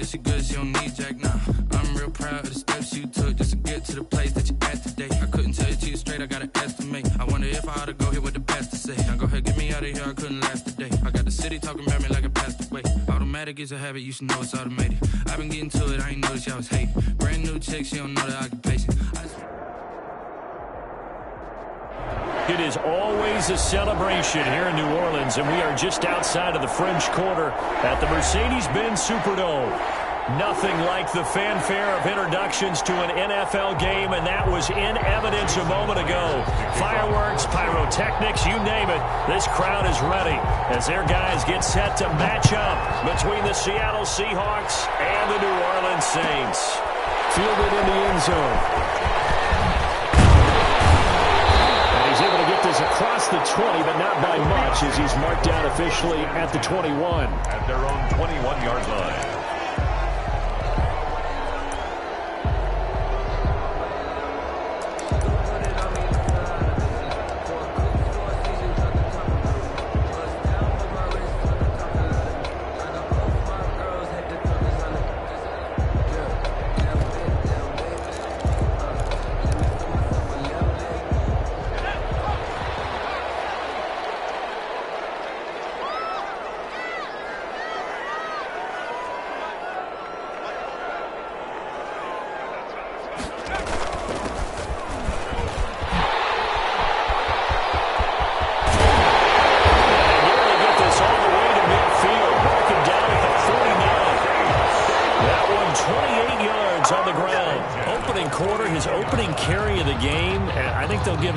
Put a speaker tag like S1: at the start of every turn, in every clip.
S1: She good, she don't need Jack now. I'm real proud of the steps you took just to get to the place that you at today. I couldn't tell it to you straight, I gotta estimate. I wonder if I ought to go here with the best to say. Now go ahead, get me out of here, I couldn't last today. I got the city talking about me like a passed away. Automatic is a habit, you should know it's automated. I've been getting to it, I ain't noticed y'all was hating. Brand new chick, she don't know the occupation.
S2: It is always a celebration here in New Orleans, and we are just outside of the French Quarter at the Mercedes-Benz Superdome. Nothing like the fanfare of introductions to an NFL game, and that was in evidence a moment ago. Fireworks, pyrotechnics, you name it. This crowd is ready as their guys get set to match up between the Seattle Seahawks and the New Orleans Saints. Fielded in the end zone. And he's able to get this across the 20, but not by much, as he's marked down officially at the 21.
S3: At their own 21-yard line.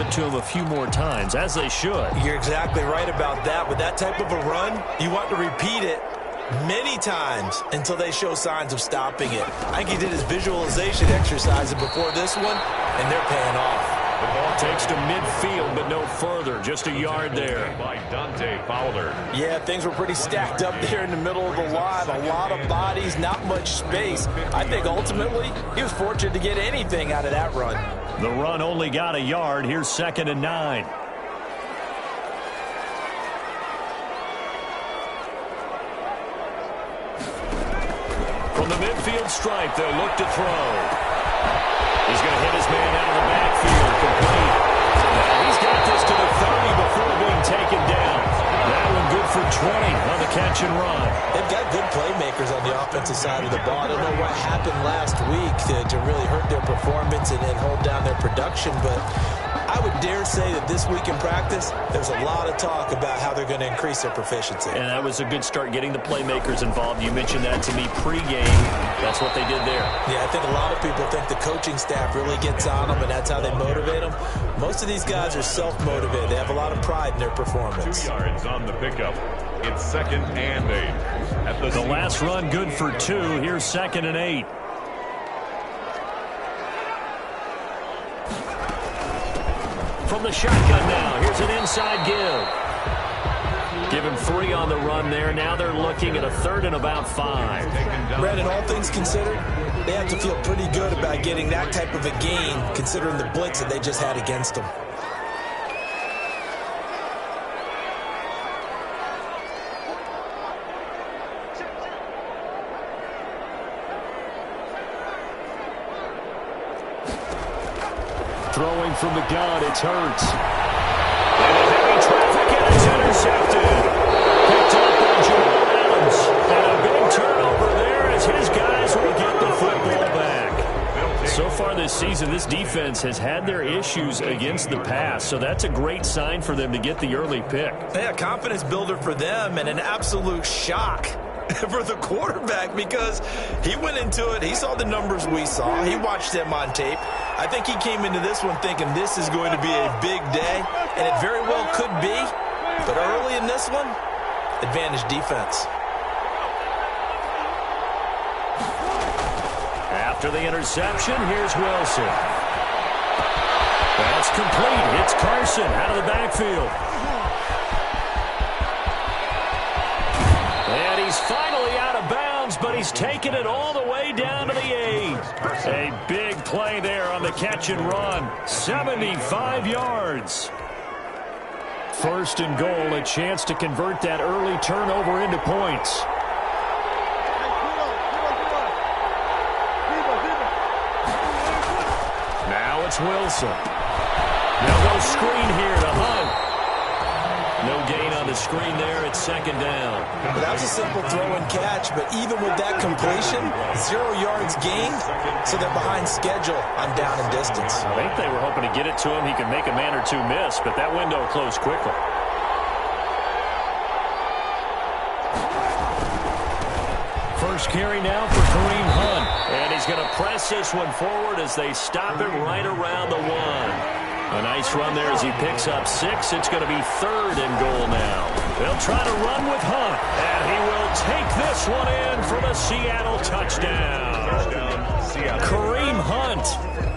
S2: To him a few more times, as they should.
S4: You're exactly right about that. With that type of a run, you want to repeat it many times until they show signs of stopping it. I think he did his visualization exercises before this one, and they're paying off.
S2: The ball takes to midfield, but no further. Just a yard there.
S3: By Dante Fowler.
S4: Yeah, things were pretty stacked up there in the middle of the line. A lot of bodies, not much space. I think ultimately he was fortunate to get anything out of that run.
S2: The run only got a yard. Here's 2nd and 9. From the midfield stripe, they'll look to throw. He's going to hit his man out of the backfield. Complete. Now he's got this to the 30 before being taken down. That one good for 20 on the catch and run.
S4: They've got good playmakers on the offensive side of the ball. I don't know what happened last week to really hurt their performance and hold down their production, but I would dare say that this week in practice, there's a lot of talk about how they're going to increase their proficiency.
S2: And that was a good start, getting the playmakers involved. You mentioned that to me pregame. That's what they did there.
S4: Yeah, I think a lot of people think the coaching staff really gets on them, and that's how they motivate them. Most of these guys are self-motivated. They have a lot of pride in their performance.
S3: 2 yards on the pickup. It's 2nd and 8. At
S2: the last run good for 2. Here's 2nd and 8. From the shotgun now, here's an inside give. Give him 3 on the run there. Now they're looking at a 3rd and about 5.
S4: Brandon, all things considered, they have to feel pretty good about getting that type of a gain, considering the blitz that they just had against them.
S2: Throwing from the gun, it's Hurts. And a heavy traffic, and it's intercepted. Picked up by Jamal Adams. And a big turnover there as his guys will get the football back. So far this season, this defense has had their issues against the pass, so that's a great sign for them to get the early pick.
S4: Yeah, confidence builder for them and an absolute shock for the quarterback, because he went into it, he saw the numbers we saw, he watched them on tape. I think he came into this one thinking this is going to be a big day, and it very well could be, but early in this one, advantage defense.
S2: After the interception, here's Wilson. That's complete. It's Carson out of the backfield. And he's finally out of bounds, but he's taken it all the way down to the 8. A big play there on the catch and run. 75 yards. 1st and goal, a chance to convert that early turnover into points. it's Wilson. They'll go screen here to Hunt. No gain on the screen there. It's second down.
S4: Well, that was a simple throw and catch, but even with that completion, 0 yards gained, so they're behind schedule on down and distance.
S2: I think they were hoping to get it to him. He could make a man or two miss, but that window closed quickly. First carry now for Kareem Hunt. And he's going to press this one forward as they stop him right around the 1. A nice run there as he picks up 6. It's going to be 3rd and goal now. They'll try to run with Hunt. And he will take this one in for the Seattle touchdown. Kareem Hunt,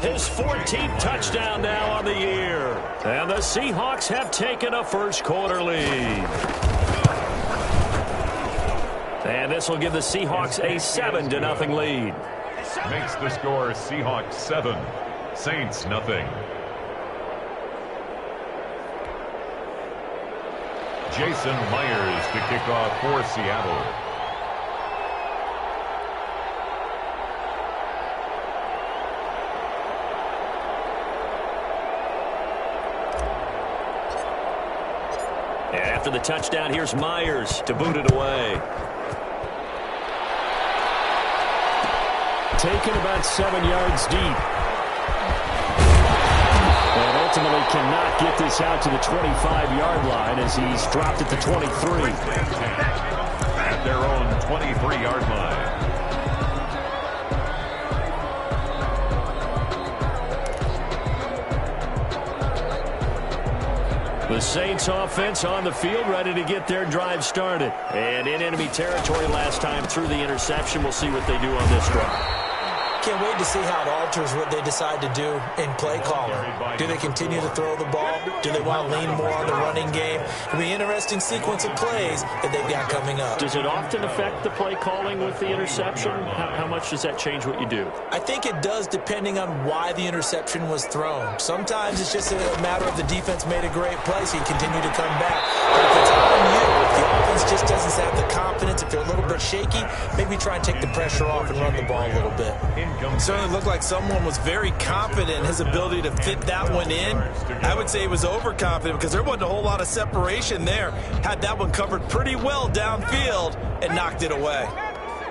S2: his 14th touchdown now on the year. And the Seahawks have taken a first-quarter lead. And this will give the Seahawks a 7-0 lead.
S3: Makes the score Seahawks 7, Saints 0. Jason Myers to kick off for Seattle.
S2: And after the touchdown, here's Myers to boot it away. Taken about 7 yards deep. And ultimately cannot get this out to the 25-yard line as he's dropped at the 23.
S3: At their own 23-yard line.
S2: The Saints offense on the field, ready to get their drive started. And in enemy territory last time through the interception. We'll see what they do on this drive.
S4: Can't wait to see how it alters what they decide to do in play calling. Do they continue to throw the ball? Do they want to lean more on the running game? It'll be an interesting sequence of plays that they've got coming up.
S2: Does it often affect the play calling with the interception? How much does that change what you do?
S4: I think it does, depending on why the interception was thrown. Sometimes it's just a matter of the defense made a great play, so you continue to come back. But if it's on you, if the offense just doesn't have the confidence, if they're a little bit shaky, maybe try and take the pressure off and run the ball a little bit. It certainly looked like someone was very confident in his ability to fit that one in. I would say he was overconfident because there wasn't a whole lot of separation there. Had that one covered pretty well downfield and knocked it away.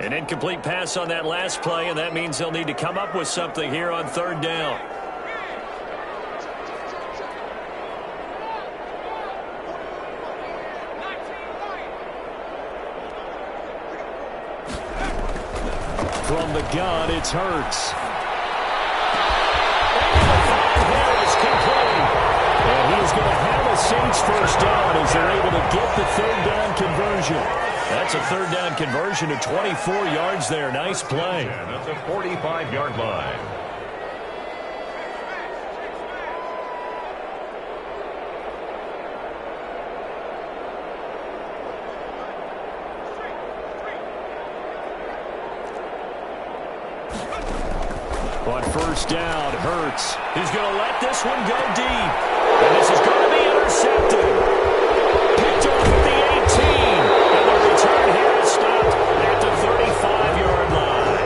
S2: An incomplete pass on that last play, and that means they'll need to come up with something here on 3rd down. From the gun, it's Hurts. There is complete. And he's going to have a Saints first down as they're able to get the 3rd down conversion. That's a 3rd down conversion to 24 yards there. Nice play.
S3: And that's a 45-yard line.
S2: On 1st down, Hurts. He's going to let this one go deep. And this is going to be intercepted. Picked off at the 18. And the return here is stopped at the 35-yard line.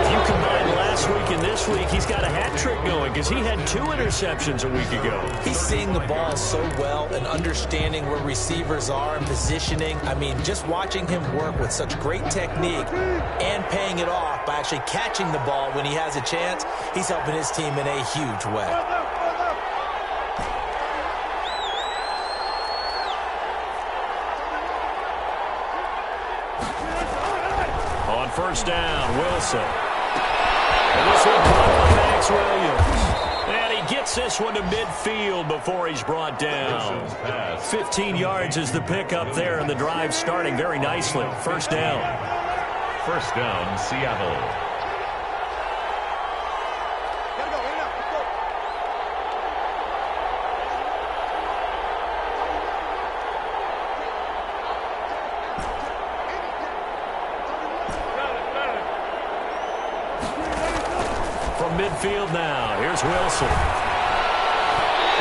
S2: If you combine last week and this week, he's got a hat trick going because he had 2 interceptions a week ago.
S4: He's seeing the ball so well and understanding where receivers are and positioning. I mean, just watching him work with such great technique and paying it off by actually catching the ball when he has a chance, he's helping his team in a huge way.
S2: On 1st down, Wilson. And this one caught by Max Williams. And he gets this one to midfield before he's brought down. 15 yards is the pickup there, and the drive starting very nicely. 1st down.
S3: 1st down, Seattle.
S2: Midfield now. Here's Wilson.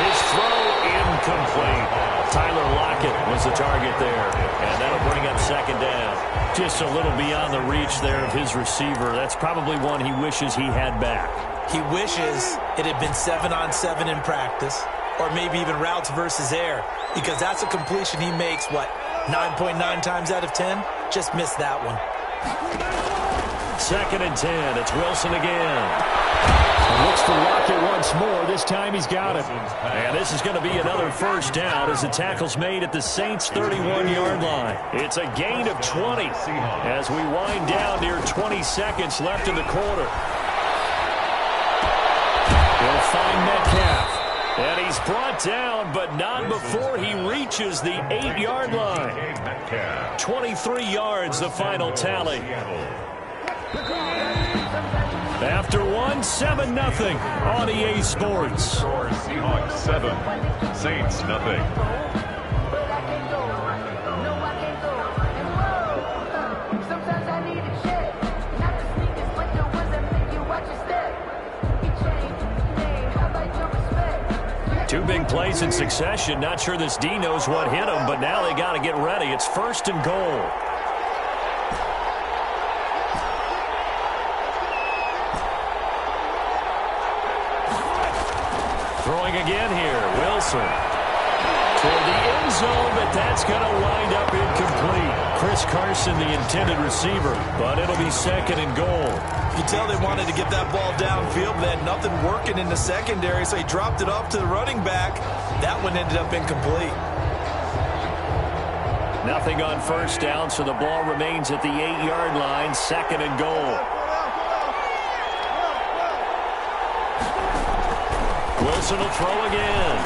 S2: His throw incomplete. Tyler Lockett was the target there. And that'll bring up 2nd down. Just a little beyond the reach there of his receiver. That's probably one he wishes he had back.
S4: He wishes it had been 7-on-7 in practice, or maybe even routes versus air, because that's a completion he makes, 9.9 times out of 10? Just missed that one.
S2: 2nd and 10. It's Wilson again. He looks to lock it once more. This time he's got it. And this is going to be another first down as the tackle's made at the Saints' 31-yard line. It's a gain of 20 as we wind down near 20 seconds left in the quarter. He'll find Metcalf. And he's brought down, but not before he reaches the 8-yard line. 23 yards, the final tally. After one, 7-0 on EA Sports.
S3: Seahawks 7, Saints nothing.
S2: Two big plays in succession. Not sure this D knows what hit him, but now they got to get ready. It's 1st and goal. Throwing again here, Wilson. Toward the end zone, but that's going to wind up incomplete. Chris Carson, the intended receiver, but it'll be 2nd and goal.
S4: You tell they wanted to get that ball downfield, but they had nothing working in the secondary, so he dropped it off to the running back. That one ended up incomplete.
S2: Nothing on first down, so the ball remains at the 8-yard line, 2nd and goal. Wilson will throw again.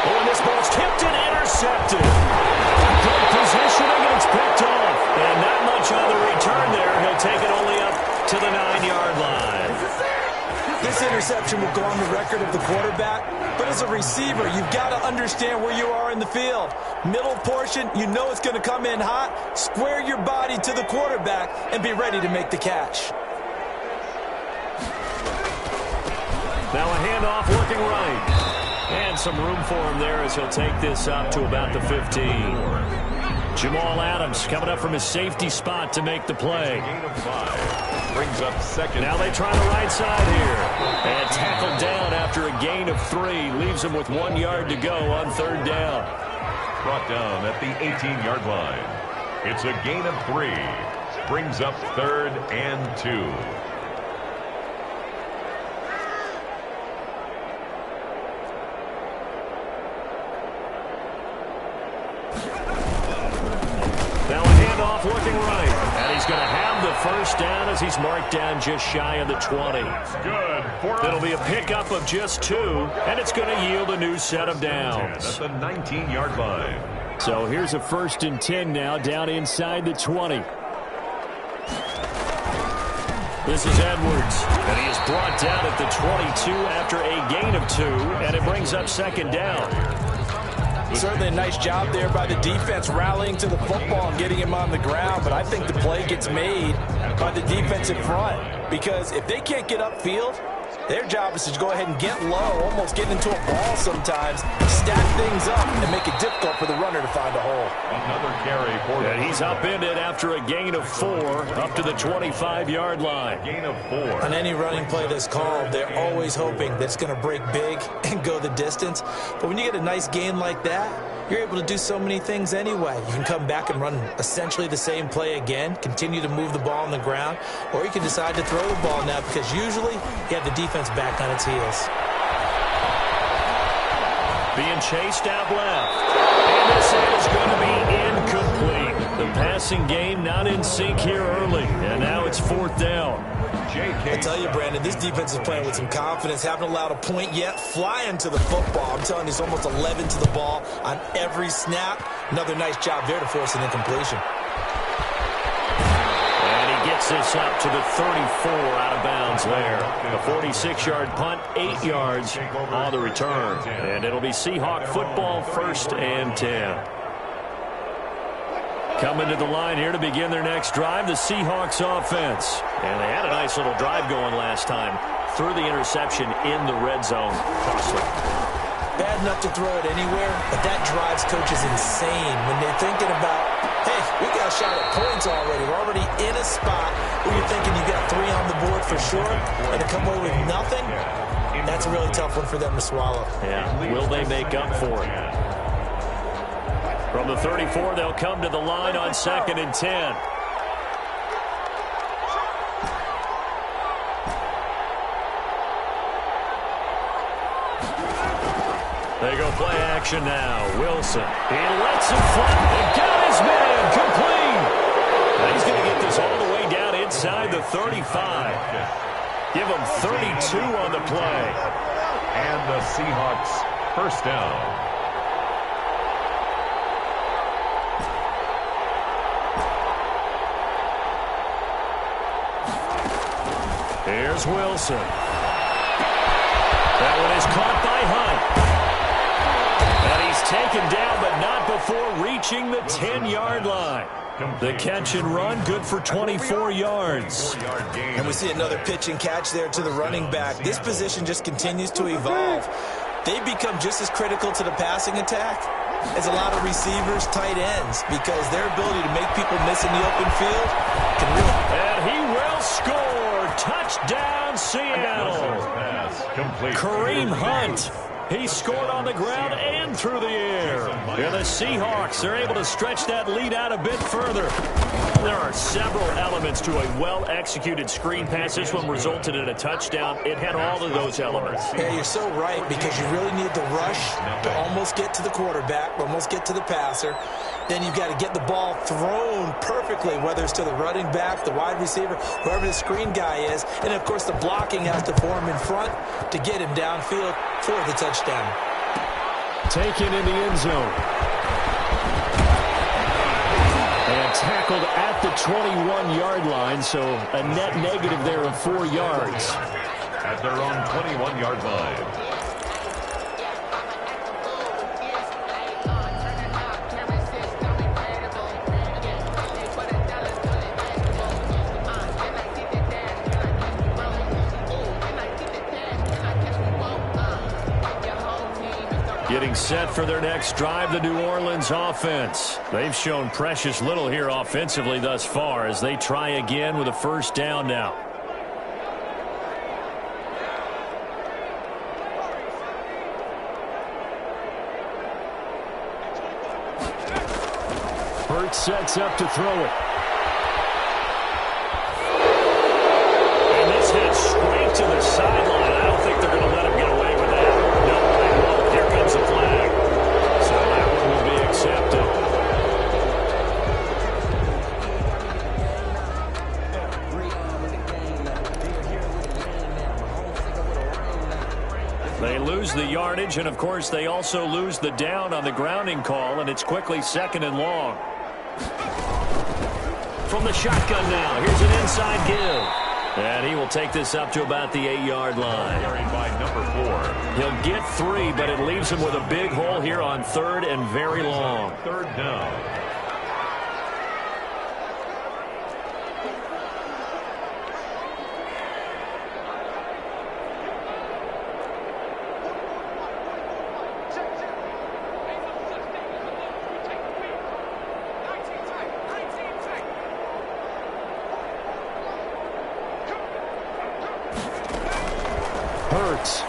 S2: Oh, and this ball's tipped and intercepted. Good positioning, and it's picked off. And not much on the return there. He'll take it only up to the 9-yard line.
S4: This interception will go on the record of the quarterback, but as a receiver, you've got to understand where you are in the field. Middle portion, you know it's going to come in hot. Square your body to the quarterback and be ready to make the catch.
S2: Now a handoff working right. And some room for him there as he'll take this up to about the 15. Jamal Adams coming up from his safety spot to make the play.
S3: Gain of 5. Brings up 2nd.
S2: Now they try the right side here. And tackled down after a gain of 3. Leaves him with 1 yard to go on 3rd down.
S3: Brought down at the 18-yard line. It's a gain of 3. Brings up 3rd and 2.
S2: Looking right, and he's going to have the first down as he's marked down just shy of the 20.
S3: Good.
S2: It'll be a pickup of just 2, and it's going to yield a new set of downs.
S3: At the 19-yard line.
S2: So here's a 1st and 10 now, down inside the 20. This is Edwards, and he is brought down at the 22 after a gain of 2, and it brings up 2nd down.
S4: Certainly a nice job there by the defense rallying to the football and getting him on the ground, but I think the play gets made by the defensive front because if they can't get upfield, their job is to go ahead and get low, almost get into a ball sometimes, stack things up, and make it difficult for the runner to find a hole.
S3: Another carry for
S2: and he's upended after a gain of 4 up to the 25-yard line.
S3: Gain of 4.
S4: On any running play that's called, they're always hoping that it's going to break big and go the distance. But when you get a nice gain like that, you're able to do so many things anyway. You can come back and run essentially the same play again, continue to move the ball on the ground, or you can decide to throw the ball now because usually you have the defense back on its heels.
S2: Being chased out left. And this is going to be incomplete. The passing game not in sync here early, and now it's 4th down.
S4: I tell you, Brandon, this defense is playing with some confidence. Haven't allowed a point yet. Flying to the football. I'm telling you, it's almost 11 to the ball on every snap. Another nice job there to force an incompletion.
S2: And he gets this up to the 34 out of bounds there. A 46-yard punt, 8 yards on the return. And it'll be Seahawk football, 1st and 10. Coming to the line here to begin their next drive, the Seahawks offense. And they had a nice little drive going last time. Threw the interception in the red zone. Costly.
S4: Bad enough to throw it anywhere, but that drives coaches insane when they're thinking about, hey, we got a shot at points already. We're already in a spot where you're thinking you got 3 on the board for sure, and to come away with nothing, that's a really tough one for them to swallow.
S2: Yeah, will they make up for it? From the 34, they'll come to the line on 2nd and 10. They go play action now. Wilson. He lets him fly. And got his man complete. And he's going to get this all the way down inside the 35. Give him 32 on the play.
S3: And the Seahawks first down.
S2: Here's Wilson. That one is caught by Hunt. And he's taken down, but not before reaching the 10-yard line. The catch and run, good for 24 yards.
S4: And we see another pitch and catch there to the running back. This position just continues to evolve. They become just as critical to the passing attack as a lot of receivers, tight ends, because their ability to make people miss in the open field can really...
S2: And he will score. Touchdown, Seattle. Kareem Hunt. He scored on the ground and through the air. And the Seahawks are able to stretch that lead out a bit further. There are several elements to a well-executed screen pass. This one resulted in a touchdown. It had all of those elements.
S4: Yeah, you're so right, because you really need the rush to almost get to the quarterback, almost get to the passer. Then you've got to get the ball thrown perfectly, whether it's to the running back, the wide receiver, whoever the screen guy is. And, of course, the blocking has to form in front to get him downfield for the touchdown.
S2: Taken in the end zone. And tackled at the 21-yard line, so a net negative there of 4 yards.
S3: At their own 21-yard line.
S2: Getting set for their next drive, the New Orleans offense. They've shown precious little here offensively thus far as they try again with a first down now. Hurts sets up to throw it. And this hit straight to the sideline. I don't think they're going to let him get away with that. No, they won't. Here comes the flag. So that one will be accepted. They lose the yardage, and of course they also lose the down on the grounding call, and it's quickly 2nd and long. From the shotgun now, here's an inside give. And he will take this up to about the 8-yard line.
S3: By number 4.
S2: He'll get 3, but it leaves him with a big hole here on 3rd and very long.
S3: 3rd down.
S2: Hurts.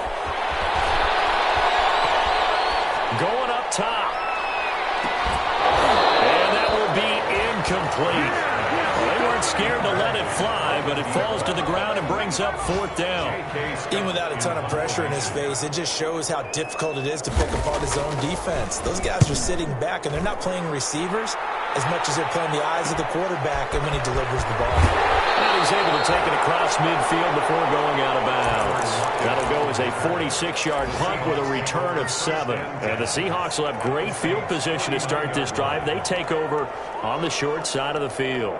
S2: Going up top. And that will be incomplete. They weren't scared to let it fly, but it falls to the ground and brings up 4th down.
S4: Even without a ton of pressure in his face, it just shows how difficult it is to pick apart his own defense. Those guys are sitting back, and they're not playing receivers as much as they're playing the eyes of the quarterback and when he delivers the ball.
S2: And he's able to take it across midfield before going out of bounds. That'll go as a 46-yard punt with a return of 7. And the Seahawks will have great field position to start this drive. They take over on the short side of the field.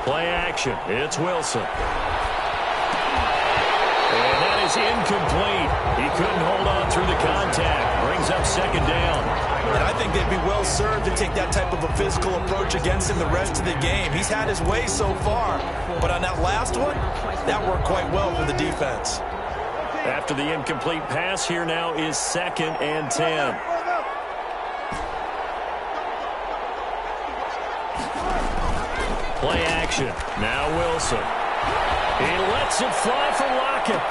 S2: Play action. It's Wilson. And that is incomplete. He couldn't hold on through the contact. Brings up 2nd down.
S4: And I think they'd be well served to take that type of a physical approach against him the rest of the game. He's had his way so far, but on that last one, that worked quite well for the defense.
S2: After the incomplete pass, here now is 2nd and 10. Play action. Now Wilson. He lets it fly for Lockett.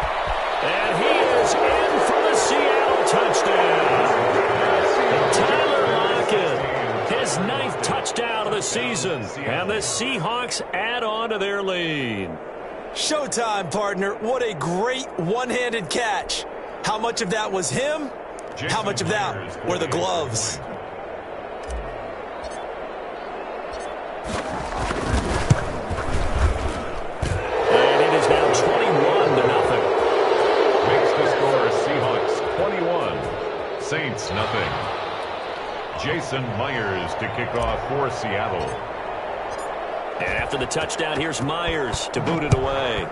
S2: And he is in for the Seattle touchdown. Tyler Lockett, his 9th touchdown of the season. And the Seahawks add on to their lead.
S4: Showtime, partner. What a great one-handed catch. How much of that was him? How much of that were the gloves?
S2: And it is now 21-0.
S3: Makes the score Seahawks 21, Saints nothing. Jason Myers to kick off for Seattle.
S2: And after the touchdown, here's Myers to boot it away.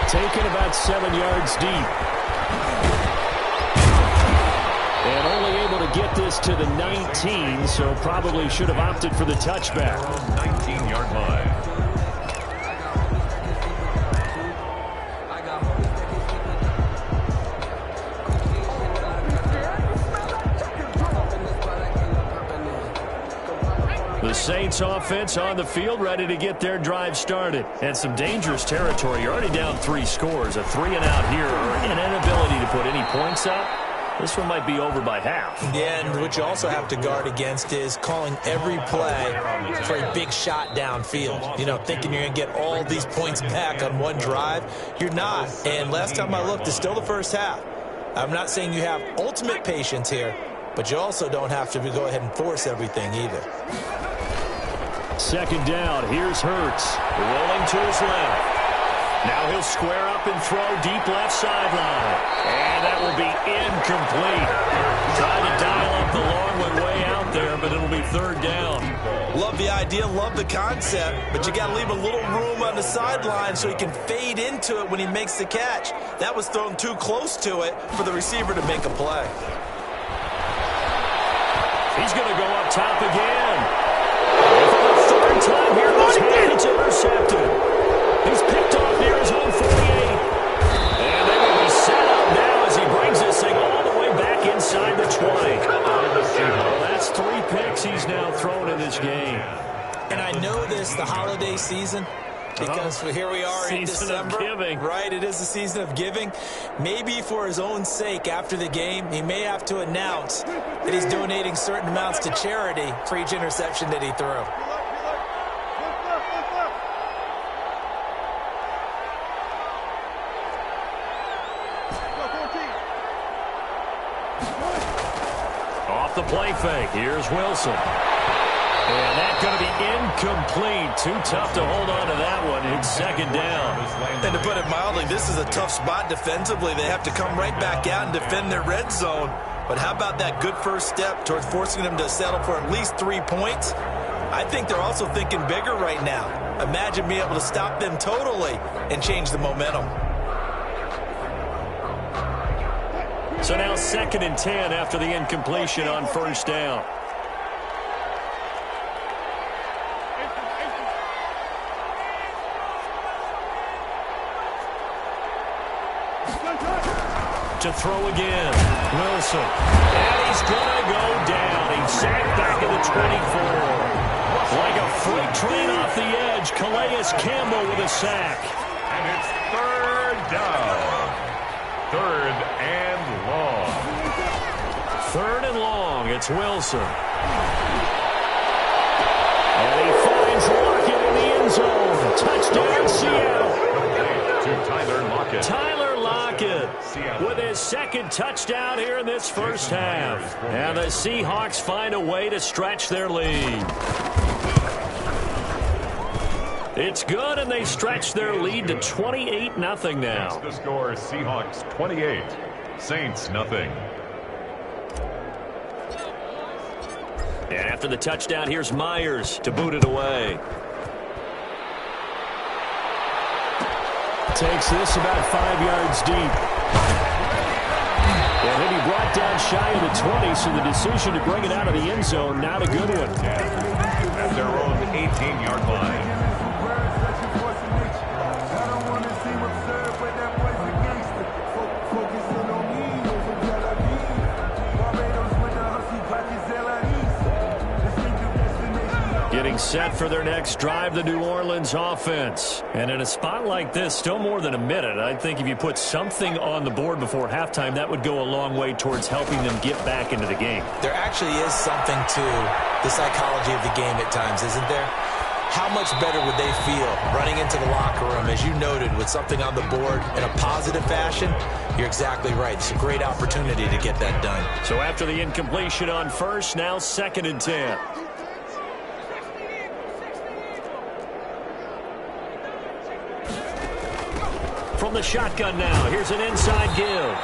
S2: Taken about 7 yards deep. And only able to get this to the 19, so probably should have opted for the touchback.
S3: 19-yard line.
S2: The Saints offense on the field, ready to get their drive started. And some dangerous territory. You're already down 3 scores. A 3-and-out here, or an inability to put any points up. This one might be over by half.
S4: Yeah, and what you also have to guard against is calling every play for a big shot downfield. You know, thinking you're going to get all these points back on one drive. You're not. And last time I looked, it's still the first half. I'm not saying you have ultimate patience here, but you also don't have to go ahead and force everything either.
S2: 2nd down. Here's Hurts. Rolling to his left. Now he'll square up and throw deep left sideline. And that will be incomplete. Trying to dial up the long one way out there, but it'll be 3rd down.
S4: Love the idea, love the concept, but you got to leave a little room on the sideline so he can fade into it when he makes the catch. That was thrown too close to it for the receiver to make a play.
S2: He's going to go up top again. And for the 3rd time here this week, it's intercepted. He's picked off near his own 48. And they will be set up now as he brings this thing all the way back inside the 20. Well, that's 3 picks he's now thrown in this game.
S4: And I know this, the holiday season, because here we are in December.
S2: Season of giving. Right,
S4: it is the season of giving. Maybe for his own sake after the game, he may have to announce that he's donating certain amounts to charity for each interception that he threw.
S2: Off the play fake, here's Wilson. And that's going to be incomplete. Too tough to hold on to that one. It's 2nd down.
S4: And to put it mildly, this is a tough spot defensively. They have to come right back out and defend their red zone. But how about that good first step towards forcing them to settle for at least 3 points? I think they're also thinking bigger right now. Imagine being able to stop them totally and change the momentum.
S2: So now 2nd and 10 after the incompletion on 1st down. To throw again. Wilson. And he's going to go down. He's sacked back at the 24. Like a freight train off the edge, Calais Campbell with a sack.
S3: And it's 3rd down. 3rd and long.
S2: 3rd and long. It's Wilson. And he finds Lockett in the end zone. Touchdown, Seattle.
S3: To Tyler Lockett.
S2: Tyler Lockett with his 2nd touchdown here in this first half. And the Seahawks find a way to stretch their lead. It's good, and they stretch their lead to 28-0 now.
S3: The score, Seahawks 28, Saints nothing.
S2: And after the touchdown, here's Myers to boot it away. Takes this about 5 yards deep. And then he brought down shy of the 20, so the decision to bring it out of the end zone, not a good one.
S3: At their own 18-yard line.
S2: Getting set for their next drive, the New Orleans offense. And in a spot like this, still more than a minute, I think if you put something on the board before halftime, that would go a long way towards helping them get back into the game.
S4: There actually is something to the psychology of the game at times, isn't there? How much better would they feel running into the locker room, as you noted, with something on the board in a positive fashion? You're exactly right. It's a great opportunity to get that done.
S2: So after the incompletion on first, now 2nd and 10. From the shotgun now, here's an inside give.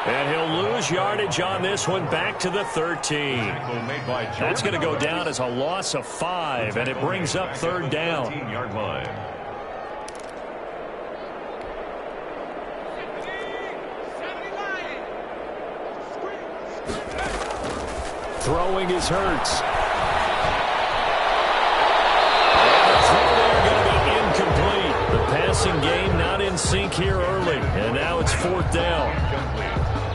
S2: And he'll lose yardage on this one, back to the 13. That's going to go down as a loss of 5, and it brings up 3rd down.
S3: 18-yard line.
S2: Throwing is Hurts. Passing game not in sync here early, and now it's 4th down.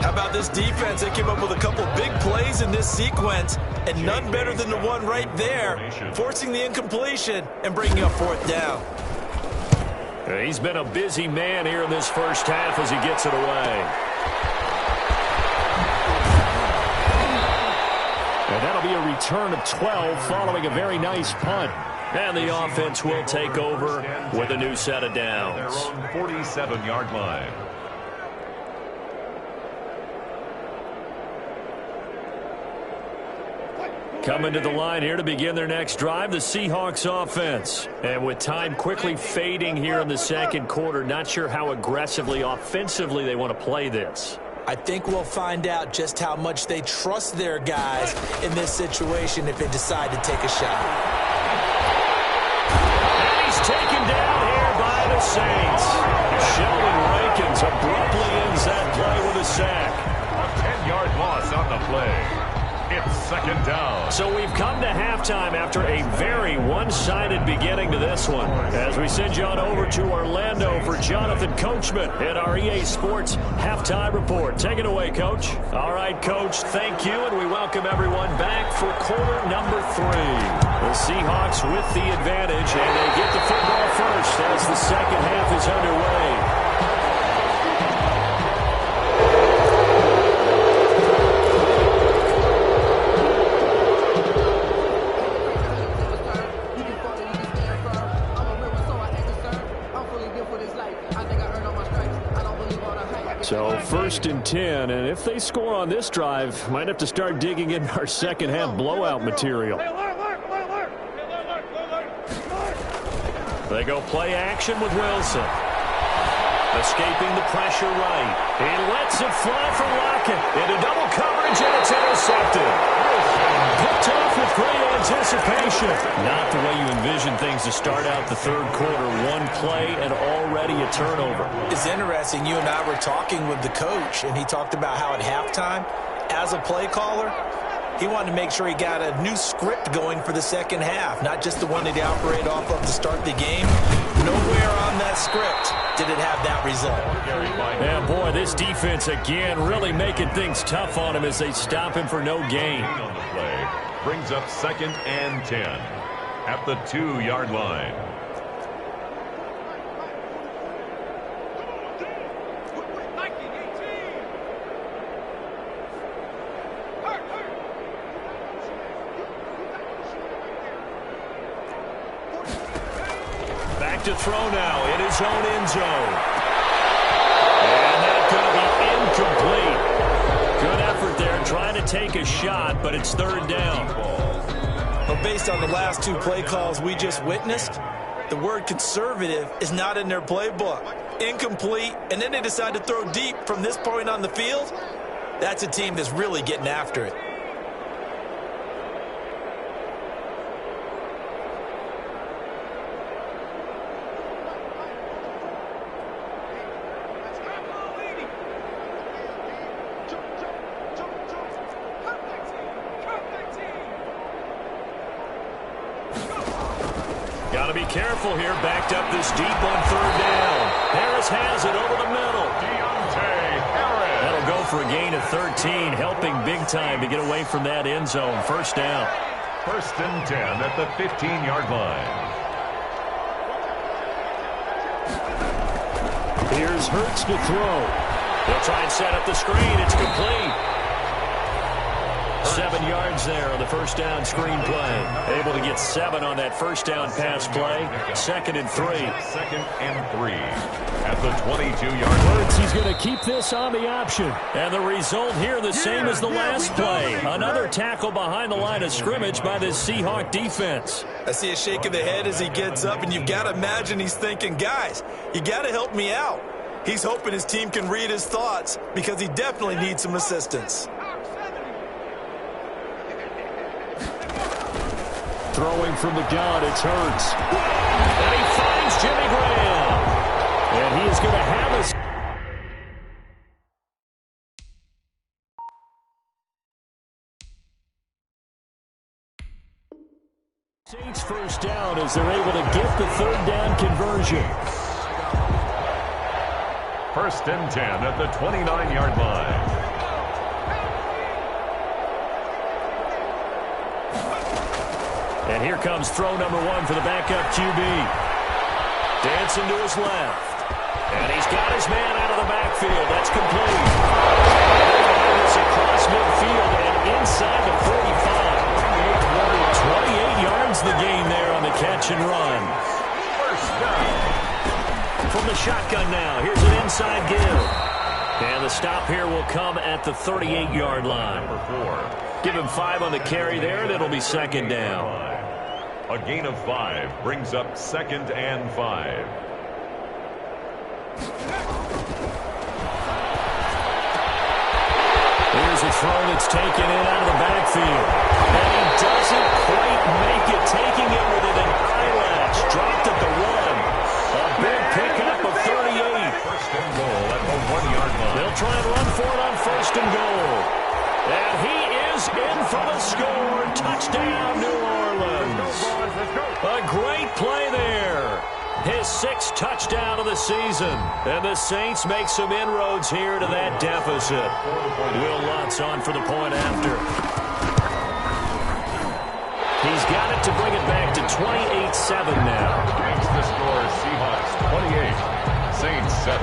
S4: How about this defense? They came up with a couple big plays in this sequence, and none better than the one right there, forcing the incompletion and bringing up 4th down.
S2: He's been a busy man here in this first half as he gets it away. And that'll be a return of 12 following a very nice punt. And the offense will take over with a new set of downs.
S3: Their own 47-yard line.
S2: Coming to the line here to begin their next drive, the Seahawks offense. And with time quickly fading here in the 2nd quarter, not sure how aggressively, offensively they want to play this.
S4: I think we'll find out just how much they trust their guys in this situation if they decide to take a shot.
S2: Taken down here by the Saints. Sheldon Rankins abruptly ends that play with a sack.
S3: A 10-yard loss on the play. It's 2nd down.
S2: So we've come to halftime after a very one-sided beginning to this one. As we send you on over to Orlando for Jonathan Coachman at our EA Sports Halftime Report. Take it away, Coach. All right, Coach, thank you, and we welcome everyone back for quarter number 3. The Seahawks with the advantage, and they get the football first as the second half is underway. So 1st and 10, and if they score on this drive, might have to start digging in our second half blowout material. They go play action with Wilson. Escaping the pressure right. He lets it fly for Lockett. Into double coverage, and it's intercepted. Picked off with great anticipation. Not the way you envision things to start out the 3rd quarter. One play and already a turnover.
S4: It's interesting. You and I were talking with the coach, and he talked about how at halftime, as a play caller, he wanted to make sure he got a new script going for the second half, not just the one that he operated off of to start the game. Nowhere on that script did it have that result.
S2: Yeah, boy, this defense again really making things tough on him as they stop him for no gain.
S3: On the play brings up 2nd and 10 at the 2-yard line.
S2: To throw now in his own end zone. And that's going to be incomplete. Good effort there trying to take a shot, but it's 3rd down.
S4: Well, based on the last 2 play calls we just witnessed, the word conservative is not in their playbook. Incomplete, and then they decide to throw deep from this point on the field. That's a team that's really getting after it.
S2: careful here. Backed up this deep on third down. Harris has it over the middle. That'll go for a gain of 13, helping big time to get away from that end zone. First down.
S3: First and 10 at the 15-yard line.
S2: Here's Hurts to throw. He'll try and set up the screen. It's complete. 7 yards there on the first down screen play. Able to get 7 on that first down pass play. 2nd and 3.
S3: 2nd and 3 at the 22-yard
S2: Hurts, he's going to keep this on the option. And the result here the same as the last play. Another tackle behind the line of scrimmage by this Seahawk defense.
S4: I see a shake of the head as he gets up, and you've got to imagine he's thinking, guys, you got to help me out. He's hoping his team can read his thoughts because he definitely needs some assistance.
S2: Throwing from the gun, it's Hurts. And he finds Jimmy Graham. And he is going to have us. Saints first down as they're able to get the third down conversion.
S3: First and 10 at the 29-yard line.
S2: And here comes throw number 1 for the backup QB. Dancing to his left. And he's got his man out of the backfield. That's complete. It's across midfield and inside the 45. 28 yards the gain there on the catch and run.
S3: First down.
S2: From the shotgun now, here's an inside give. And the stop here will come at the 38-yard line.
S3: Number 4.
S2: Give him 5 on the carry there, and it'll be second down.
S3: A gain of 5 brings up 2nd and 5.
S2: Here's a throw that's taken in out of the backfield. And he doesn't quite make it, taking it with an eyelash. Dropped at the 1. A big pickup of 38.
S3: First and goal at the 1-yard line.
S2: They'll try and run for it on first and goal. And he is in for the score. Touchdown, New Orleans. A great play there. His 6th touchdown of the season. And the Saints make some inroads here to that deficit. Will Lutz on for the point after. He's got it to bring it back to 28-7 now.
S3: Makes the score Seahawks 28, Saints 7.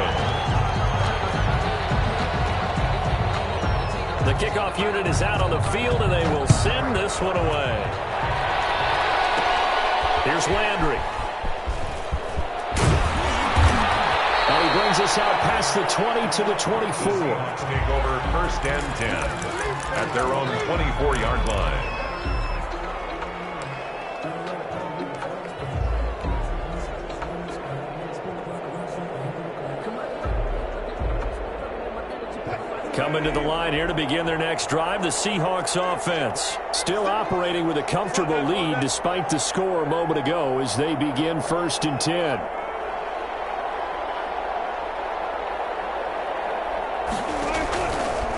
S2: The kickoff unit is out on the field, and they will send this one away. Here's Landry. And he brings us out past the 20 to the 24.
S3: Take over first and 10 at their own 24-yard line.
S2: Coming to the line here to begin their next drive, the Seahawks offense. Still operating with a comfortable lead despite the score a moment ago as they begin first and 10.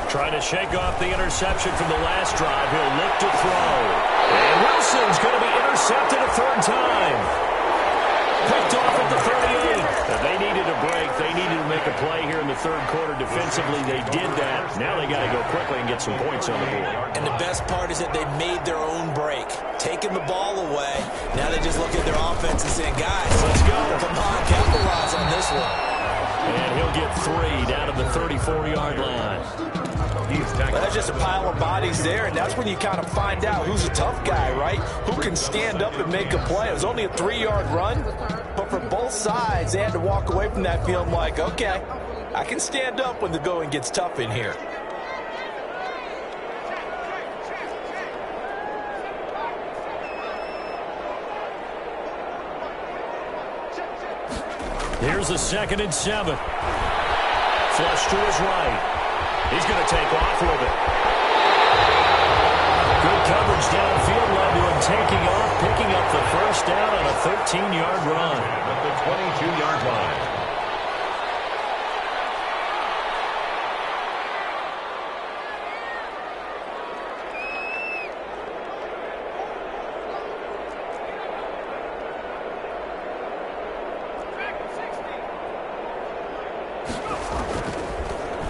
S2: Trying to shake off the interception from the last drive. He'll look to throw. And Wilson's going to be intercepted a 3rd time. Picked off at the 38. They needed a break. They needed to make a play here in the 3rd quarter defensively. They did that. Now they got to go quickly and get some points on the board.
S4: And the best part is that they made their own break, taking the ball away. Now they just look at their offense and saying, guys, let's go. Come on, capitalize on this one.
S2: And he'll get 3 down to the 34-yard line.
S4: Well, there's just a pile of bodies there, and that's when you kind of find out who's a tough guy, right? Who can stand up and make a play. It was only a 3-yard run, but for both sides, they had to walk away from that feeling like, okay, I can stand up when the going gets tough in here.
S2: Here's a 2nd and 7. Flush to his right. He's going to take off with it. Good coverage downfield led to him taking off, picking up the first down on a 13-yard run.
S3: At the 22-yard line.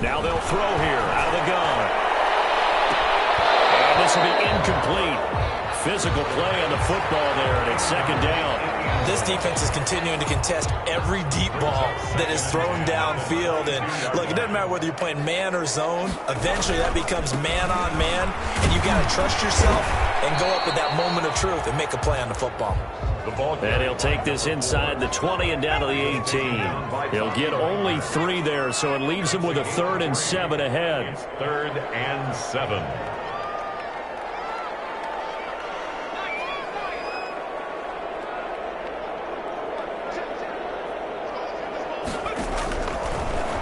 S2: Now they'll throw here out of the gun. And this will be incomplete. Physical play on the football there, and it's second down.
S4: This defense is continuing to contest every deep ball that is thrown downfield. And, look, it doesn't matter whether you're playing man or zone. Eventually, that becomes man-on-man, and you got to trust yourself and go up at that moment of truth and make a play on the football.
S2: And he'll take this inside the 20 and down to the 18. He'll get only 3 there, so it leaves him with a 3rd and 7 ahead.
S3: 3rd and 7.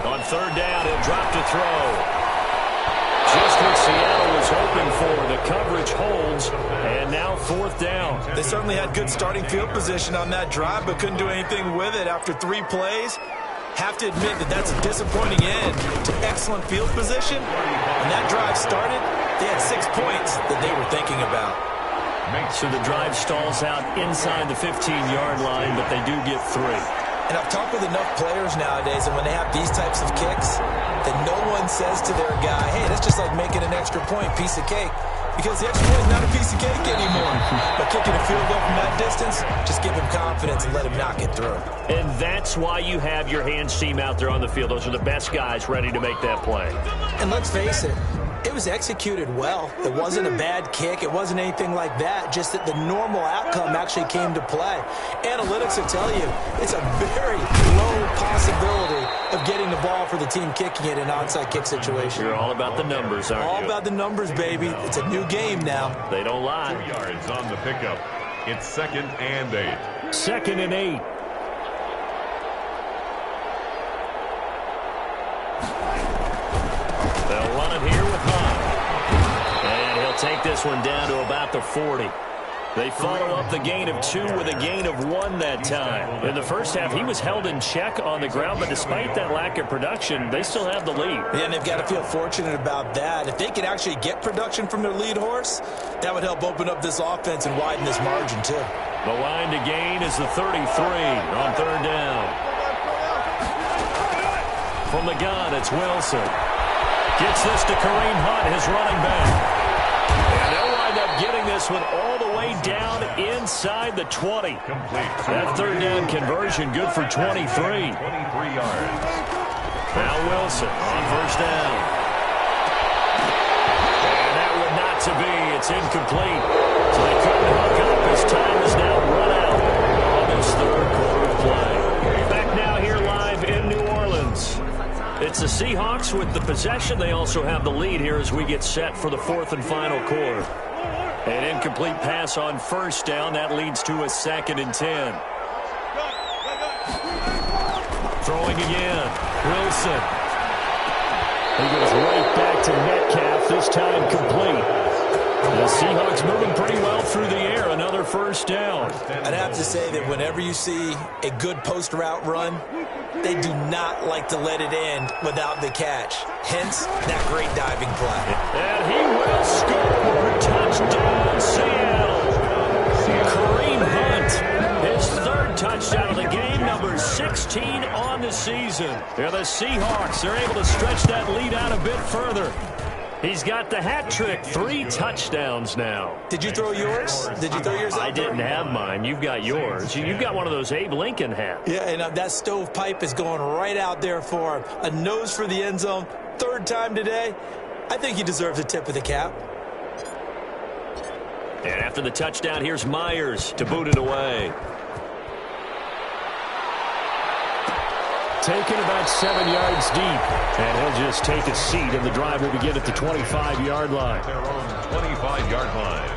S2: On 3rd down, he'll drop to throw. Just what Seattle was hoping for. The coverage holds, and now 4th down.
S4: They certainly had good starting field position on that drive, but couldn't do anything with it after 3 plays. Have to admit that that's a disappointing end to excellent field position. When that drive started, they had 6 points that they were thinking about.
S2: So the drive stalls out inside the 15-yard line, but they do get 3.
S4: And I've talked with enough players nowadays, and when they have these types of kicks, that no one says to their guy, hey, that's just like making an extra point, piece of cake. Because the extra point is not a piece of cake anymore. But kicking a field goal from that distance, just give him confidence and let him knock it through.
S2: And that's why you have your hands team out there on the field. Those are the best guys ready to make that play.
S4: And let's face it, it was executed well. It wasn't a bad kick. It wasn't anything like that. Just that the normal outcome actually came to play. Analytics will tell you it's a very low possibility of getting the ball for the team kicking it in an onside kick situation.
S2: You're all about the numbers, aren't you?
S4: All about the numbers, baby. It's a new game now.
S2: They don't lie.
S3: 2 yards on the pickup. It's 2nd and 8.
S2: 2nd and 8. They'll run it here with Hunt. And he'll take this one down to about the 40. They follow up the gain of 2 with a gain of 1 that time. In the first half, he was held in check on the ground, but despite that lack of production, they still have the lead.
S4: Yeah, and they've got to feel fortunate about that. If they could actually get production from their lead horse, that would help open up this offense and widen this margin, too.
S2: The line to gain is the 33 on 3rd down. From the gun, it's Wilson. Gets this to Kareem Hunt, his running back. And they'll wind up getting this one all the way down inside the 20.
S3: Complete.
S2: That 3rd down conversion good for 23.
S3: 23 yards.
S2: Now Wilson on 1st down. And that one not to be. It's incomplete. So they couldn't hook up as time is now run out on this 3rd quarter of play. Back now here live in New Orleans. It's the Seahawks with the possession. They also have the lead here as we get set for the 4th and final quarter. An incomplete pass on 1st down. That leads to a 2nd and 10. Throwing again. Wilson. He goes right back to Metcalf, this time complete. The Seahawks moving pretty well through the air. Another 1st down.
S4: I'd have to say that whenever you see a good post route run, they do not like to let it end without the catch. Hence, that great diving play.
S2: And he will score. Touchdown, Seattle. Kareem Hunt, his 3rd touchdown of the game, number 16 on the season. Yeah, the Seahawks are able to stretch that lead out a bit further. He's got the hat trick, 3 touchdowns now.
S4: Did you throw yours? Did you throw yours out?
S2: I didn't have mine. You've got yours. You've got one of those Abe Lincoln hats.
S4: Yeah, and that stovepipe is going right out there for him. A nose for the end zone. 3rd time today. I think he deserves a tip of the cap.
S2: And after the touchdown, here's Myers to boot it away. Taken about 7 yards deep. And he'll just take a seat, and the drive will begin at the 25-yard line.
S3: Their own 25-yard line.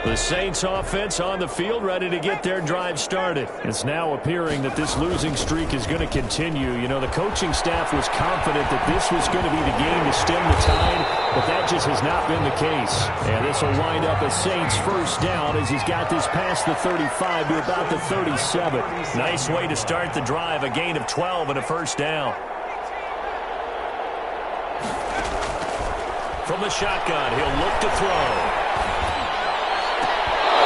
S2: The Saints offense on the field, ready to get their drive started. It's now appearing that this losing streak is going to continue. You know, the coaching staff was confident that this was going to be the game to stem the tide, but that just has not been the case. And this will wind up a Saints first down as he's got this past the 35 to about the 37. Nice way to start the drive, a gain of 12 and a first down. From the shotgun, he'll look to throw.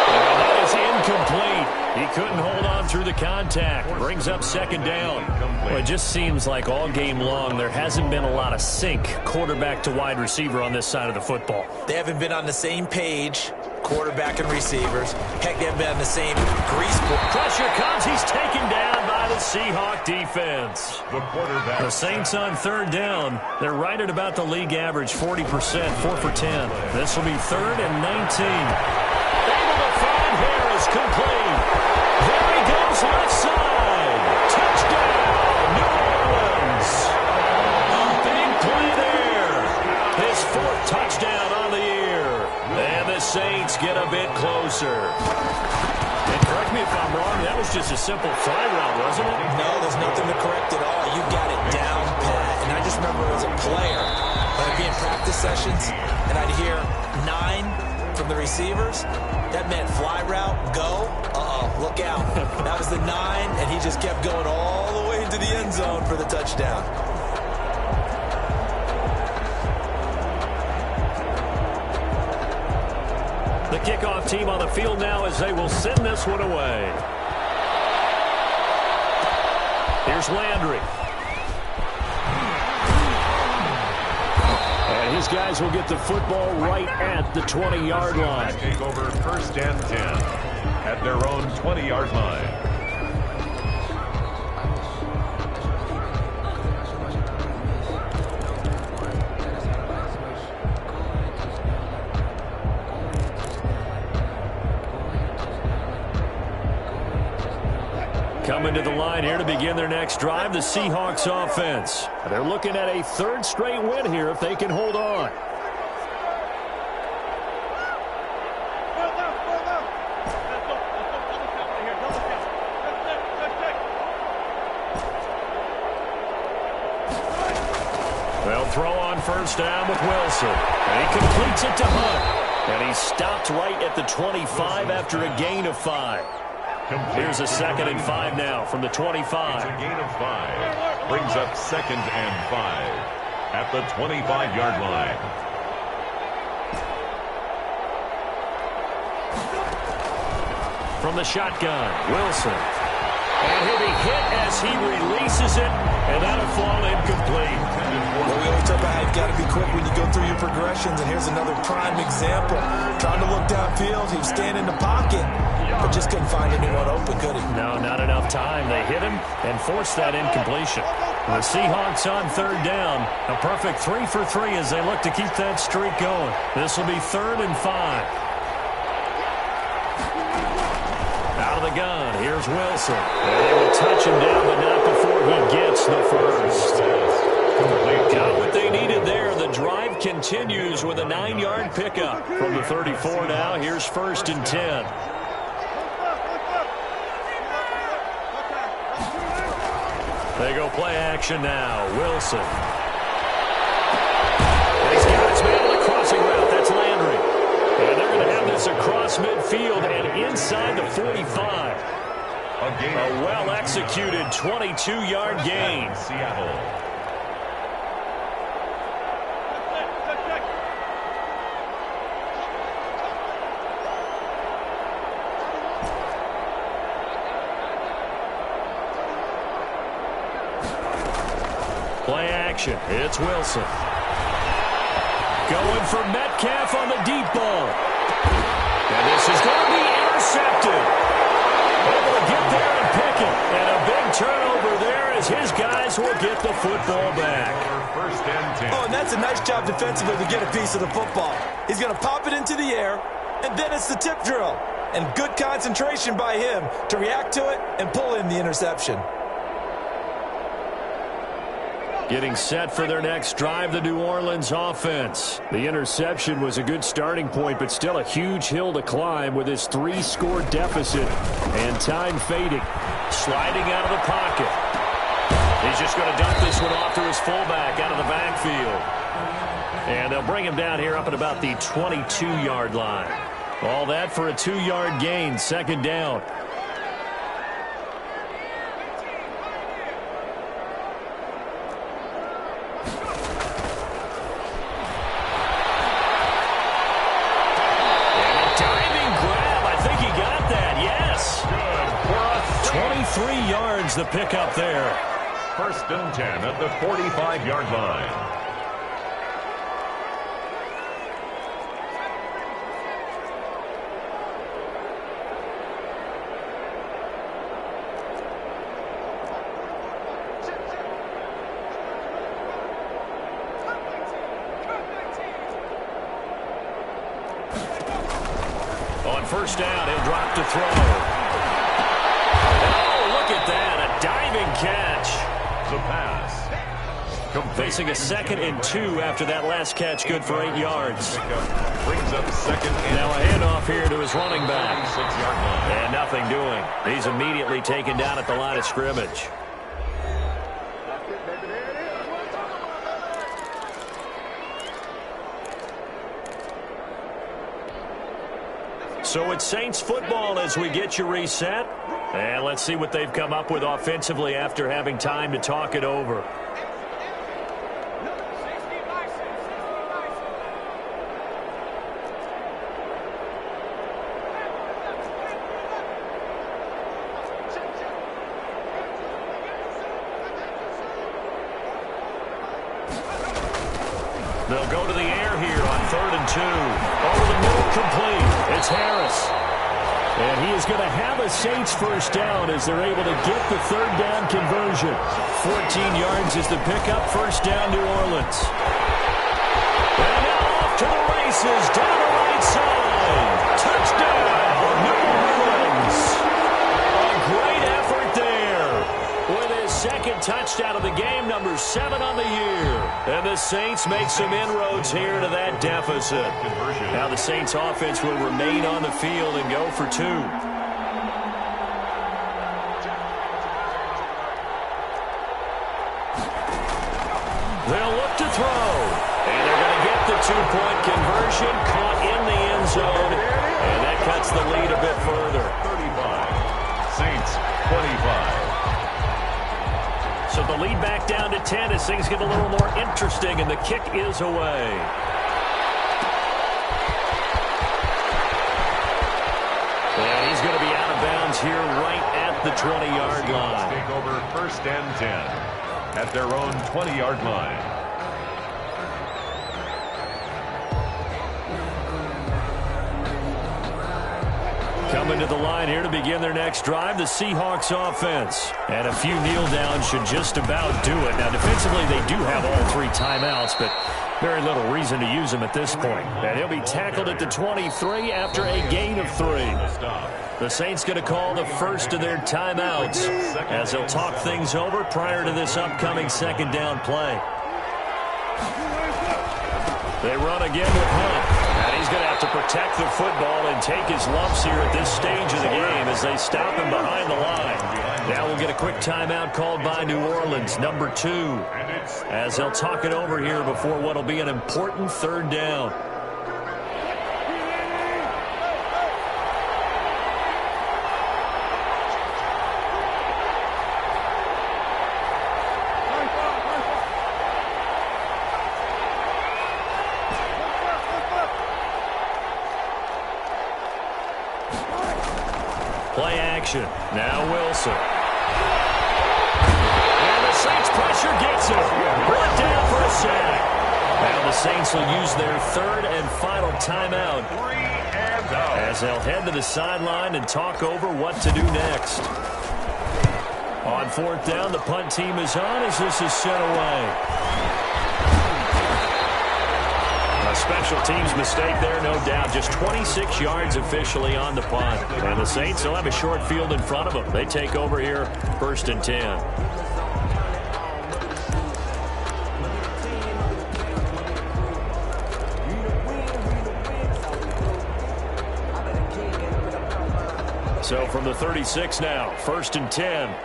S2: And that is incomplete. He couldn't hold on through the contact. Brings up second down. Well, it just seems like all game long there hasn't been a lot of sync quarterback to wide receiver on this side of the football.
S4: They haven't been on the same page, quarterback and receivers. Heck, they haven't been on the same grease board.
S2: Pressure comes. He's taken down by the Seahawk defense. The Saints on third down. They're right at about the league average, 40%, 4 for 10. This will be 3rd and 19. Able to find Harris, complete. There he goes, left side. Touchdown, New Orleans. Big play there. His 4th touchdown on the year. And the Saints get a bit closer. And correct me if I'm wrong, that was just a simple fly route, wasn't it?
S4: No, there's nothing to correct at all. You got it down pat. And I just remember as a player, when I'd be in practice sessions, and I'd hear 9 from the receivers, that meant fly route, go, look out. That was the 9, and he just kept going all the way into the end zone for the touchdown.
S2: The kickoff team on the field now as they will send this one away. Here's Landry. And his guys will get the football right at the 20-yard line.
S3: Take over 1st and 10 at their own 20-yard line.
S2: Coming to the line here to begin their next drive, the Seahawks offense. They're looking at a 3rd straight win here if they can hold on. They'll throw on 1st down with Wilson. And he completes it to Hunt. And he's stopped right at the 25 after a gain of 5. Here's a 2nd and 5 now from the 25.
S3: It's a gain of 5. Brings up 2nd and 5 at the 25-yard line.
S2: From the shotgun, Wilson. And he'll be hit as he releases it, and that'll fall incomplete.
S4: Well, we always talk about how you've got to be quick when you go through your progressions, and here's another prime example. Trying to look downfield, he was standing in the pocket, but just couldn't find anyone open, could he?
S2: No, not enough time. They hit him and forced that incompletion. The Seahawks on 3rd down. A perfect 3 for 3 as they look to keep that streak going. This will be 3rd and 5. Out of the gun, here's Wilson. And they will touch him down, but not before he gets the first. Got what they needed there. The drive continues with a 9-yard pickup. From the 34 now, here's 1st and 10. They go play action now. Wilson. And he's got his man on the crossing route. That's Landry. And they're going to have this across midfield and inside the 45. A well-executed 22-yard gain.
S3: Seattle.
S2: Play action. It's Wilson. Going for Metcalf on the deep ball. And this is going to be intercepted. Able to get there and pick it. And a big turnover there as his guys will get the football back.
S3: 1st and 10.
S4: Oh, and that's a nice job defensively to get a piece of the football. He's going to pop it into the air, and then it's the tip drill. And good concentration by him to react to it and pull in the interception.
S2: Getting set for their next drive, the New Orleans offense. The interception was a good starting point, but still a huge hill to climb with this 3-score deficit and time fading. Sliding out of the pocket. He's just going to dump this one off to his fullback out of the backfield. And they'll bring him down here up at about the 22-yard line. All that for a 2-yard gain, second down. The pickup there.
S3: First and 10 at the 45-yard line.
S2: On first down, he'll drop to throw. Diving catch.
S3: The pass.
S2: Facing a 2nd and 2 after that last catch, good for 8 yards.
S3: Brings up second and
S2: now a handoff here to his running back. And nothing doing. He's immediately taken down at the line of scrimmage. So it's Saints football as we get you reset. And let's see what they've come up with offensively after having time to talk it over. They'll go to the air here on 3rd and 2. Over the middle, complete. It's Harris. And he is going to have a Saints first down as they're able to get the 3rd down conversion. 14 yards is the pickup, first down New Orleans. And now off to the races, down the right side. Touchdown, New Orleans. A great effort there with his 2nd touchdown of the game, number 7 on the year. And the Saints make some inroads here to that deficit. Now the Saints offense will remain on the field and go for 2. They'll look to throw. And they're going to get the 2-point conversion, caught in the end zone. And that cuts the lead a bit further.
S3: 35. Saints 25.
S2: So the lead back down to 10 as things get a little more interesting, and the kick is away. And he's going to be out of bounds here right at the 20-yard line.
S3: Take over 1st and 10 at their own 20-yard line.
S2: Coming to the line here to begin their next drive, the Seahawks offense. And a few kneel downs should just about do it. Now, defensively, they do have all 3 timeouts, but very little reason to use them at this point. And he'll be tackled at the 23 after a gain of 3. The Saints going to call the first of their timeouts as they'll talk things over prior to this upcoming 2nd down play. They run again with Hunt. And he's going to have to protect the football and take his lumps here at this stage of the game as they stop him behind the line. Now we'll get a quick timeout called by New Orleans, number 2, as they'll talk it over here before what will be an important 3rd down. Play action. Now Wilson. And the Saints pressure gets him. Brought down for a sack. Now the Saints will use their 3rd and final timeout as they'll head to the sideline and talk over what to do next. On 4th down, the punt team is on as this is sent away. A special teams mistake there, no doubt. Just 26 yards officially on the punt. And the Saints will have a short field in front of them. They take over here, 1st and 10. So from the 36 now, 1st and 10.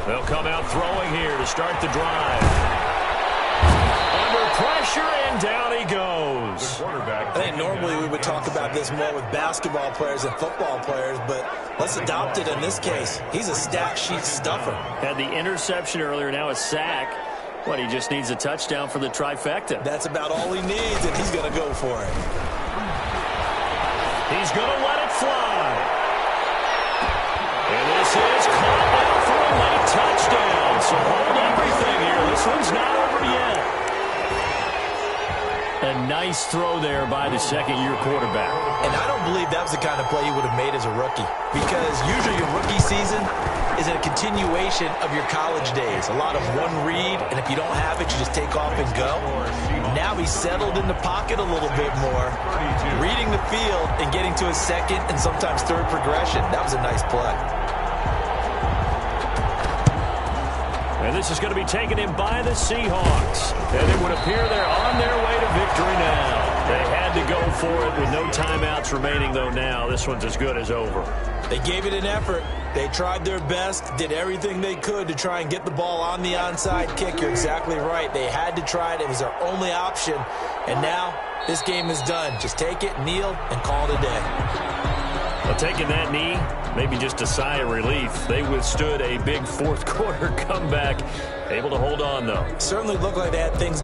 S2: They'll come out throwing here to start the drive. Under pressure, and down he goes.
S4: I think normally we would talk about this more with basketball players and football players, but let's adopt it in this case. He's a stat sheet stuffer.
S2: Had the interception earlier, now a sack. What, he just needs a touchdown for the trifecta.
S4: That's about all he needs, and he's going to go for it.
S2: He's going to let it fly. And this is caught now for a late touchdown. So hold everything here. This one's not over yet. A nice throw there by the second-year quarterback.
S4: And I don't believe that was the kind of play he would have made as a rookie, because usually your rookie season is a continuation of your college days. A lot of one read, and if you don't have it, you just take off and go. Now he's settled in the pocket a little bit more, reading the field and getting to his second and sometimes third progression. That was a nice play.
S2: And this is going to be taken in by the Seahawks. And it would appear they're on their way to victory now. They had to go for it with no timeouts remaining, though, now. This one's as good as over.
S4: They gave it an effort. They tried their best, did everything they could to try and get the ball on the onside kick. You're exactly right. They had to try it. It was their only option. And now this game is done. Just take it, kneel, and call it a day.
S2: Well, taking that knee, maybe just a sigh of relief. They withstood a big fourth quarter comeback. Able to hold on, though.
S4: Certainly looked like they had things